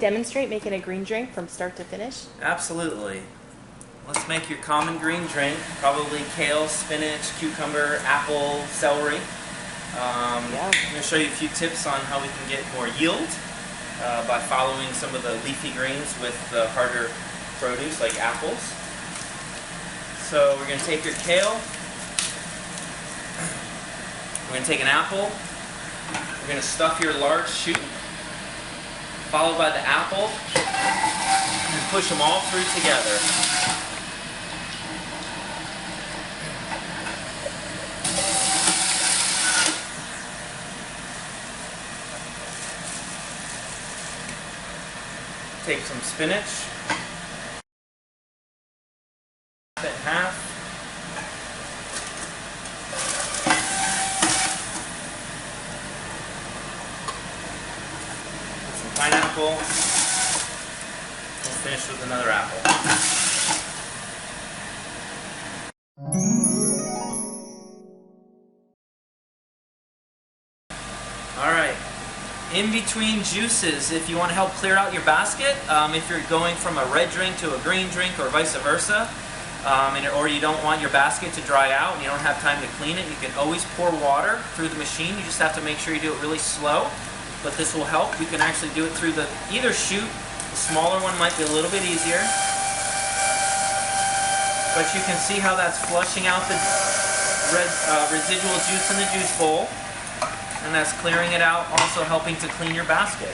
demonstrate making a green drink from start to finish? Absolutely. Let's make your common green drink, probably kale, spinach, cucumber, apple, celery. I'm going to show you a few tips on how we can get more yield by following some of the leafy greens with the harder produce like apples. So we're going to take your kale, we're going to take an apple, we're going to stuff your large chute, followed by the apple, and push them all through together. Take some spinach, cut it in half, put some pineapple, and finish with another apple. Alright. In between juices, if you want to help clear out your basket, if you're going from a red drink to a green drink or vice versa, or you don't want your basket to dry out and you don't have time to clean it, you can always pour water through the machine. You just have to make sure you do it really slow, but this will help. You can actually do it through either chute. The smaller one might be a little bit easier, but you can see how that's flushing out the residual juice in the juice bowl. And that's clearing it out, also helping to clean your basket.